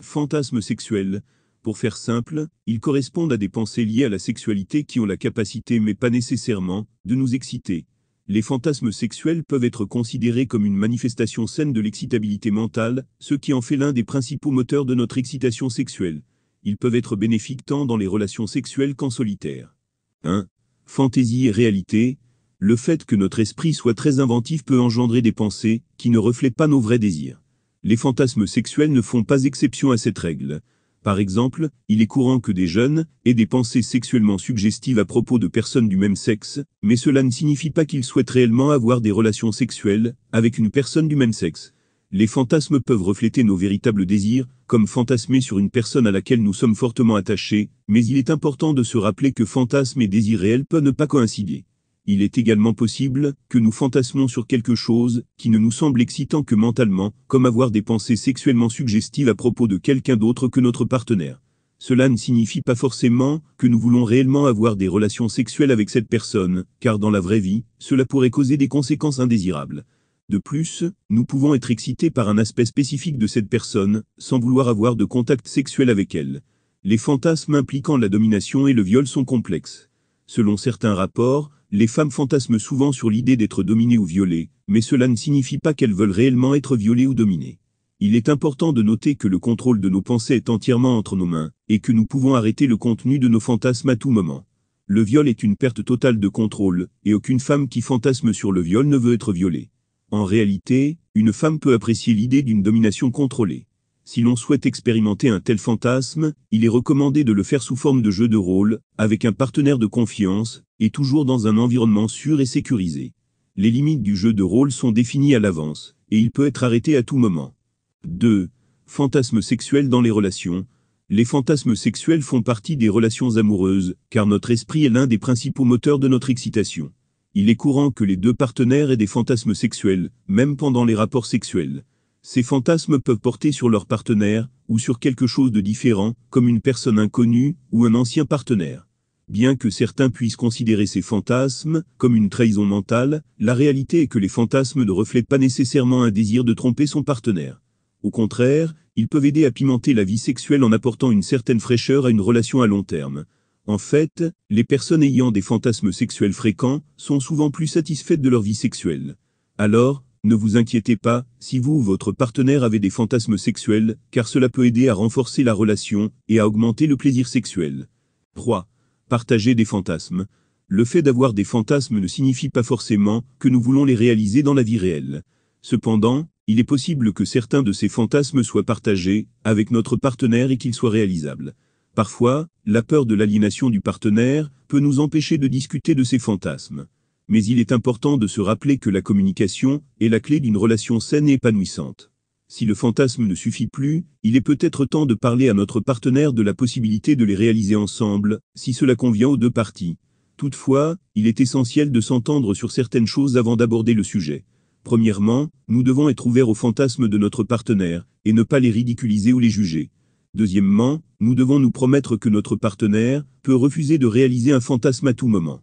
Fantasmes sexuels. Pour faire simple, ils correspondent à des pensées liées à la sexualité qui ont la capacité, mais pas nécessairement, de nous exciter. Les fantasmes sexuels peuvent être considérés comme une manifestation saine de l'excitabilité mentale, ce qui en fait l'un des principaux moteurs de notre excitation sexuelle. Ils peuvent être bénéfiques tant dans les relations sexuelles qu'en solitaire. 1. Fantaisie et réalité. Le fait que notre esprit soit très inventif peut engendrer des pensées qui ne reflètent pas nos vrais désirs. Les fantasmes sexuels ne font pas exception à cette règle. Par exemple, il est courant que des jeunes aient des pensées sexuellement suggestives à propos de personnes du même sexe, mais cela ne signifie pas qu'ils souhaitent réellement avoir des relations sexuelles avec une personne du même sexe. Les fantasmes peuvent refléter nos véritables désirs, comme fantasmer sur une personne à laquelle nous sommes fortement attachés, mais il est important de se rappeler que fantasmes et désirs réels peuvent ne pas coïncider. Il est également possible que nous fantasmons sur quelque chose qui ne nous semble excitant que mentalement, comme avoir des pensées sexuellement suggestives à propos de quelqu'un d'autre que notre partenaire. Cela ne signifie pas forcément que nous voulons réellement avoir des relations sexuelles avec cette personne, car dans la vraie vie, cela pourrait causer des conséquences indésirables. De plus, nous pouvons être excités par un aspect spécifique de cette personne, sans vouloir avoir de contact sexuel avec elle. Les fantasmes impliquant la domination et le viol sont complexes. Selon certains rapports, les femmes fantasment souvent sur l'idée d'être dominées ou violées, mais cela ne signifie pas qu'elles veulent réellement être violées ou dominées. Il est important de noter que le contrôle de nos pensées est entièrement entre nos mains, et que nous pouvons arrêter le contenu de nos fantasmes à tout moment. Le viol est une perte totale de contrôle, et aucune femme qui fantasme sur le viol ne veut être violée. En réalité, une femme peut apprécier l'idée d'une domination contrôlée. Si l'on souhaite expérimenter un tel fantasme, il est recommandé de le faire sous forme de jeu de rôle, avec un partenaire de confiance, et toujours dans un environnement sûr et sécurisé. Les limites du jeu de rôle sont définies à l'avance, et il peut être arrêté à tout moment. 2. Fantasmes sexuels dans les relations. Les fantasmes sexuels font partie des relations amoureuses, car notre esprit est l'un des principaux moteurs de notre excitation. Il est courant que les deux partenaires aient des fantasmes sexuels, même pendant les rapports sexuels. Ces fantasmes peuvent porter sur leur partenaire, ou sur quelque chose de différent, comme une personne inconnue, ou un ancien partenaire. Bien que certains puissent considérer ces fantasmes comme une trahison mentale, la réalité est que les fantasmes ne reflètent pas nécessairement un désir de tromper son partenaire. Au contraire, ils peuvent aider à pimenter la vie sexuelle en apportant une certaine fraîcheur à une relation à long terme. En fait, les personnes ayant des fantasmes sexuels fréquents sont souvent plus satisfaites de leur vie sexuelle. Alors, ne vous inquiétez pas si vous ou votre partenaire avez des fantasmes sexuels, car cela peut aider à renforcer la relation et à augmenter le plaisir sexuel. 3. Partager des fantasmes. Le fait d'avoir des fantasmes ne signifie pas forcément que nous voulons les réaliser dans la vie réelle. Cependant, il est possible que certains de ces fantasmes soient partagés avec notre partenaire et qu'ils soient réalisables. Parfois, la peur de l'aliénation du partenaire peut nous empêcher de discuter de ces fantasmes. Mais il est important de se rappeler que la communication est la clé d'une relation saine et épanouissante. Si le fantasme ne suffit plus, il est peut-être temps de parler à notre partenaire de la possibilité de les réaliser ensemble, si cela convient aux deux parties. Toutefois, il est essentiel de s'entendre sur certaines choses avant d'aborder le sujet. Premièrement, nous devons être ouverts aux fantasmes de notre partenaire, et ne pas les ridiculiser ou les juger. Deuxièmement, nous devons nous promettre que notre partenaire peut refuser de réaliser un fantasme à tout moment.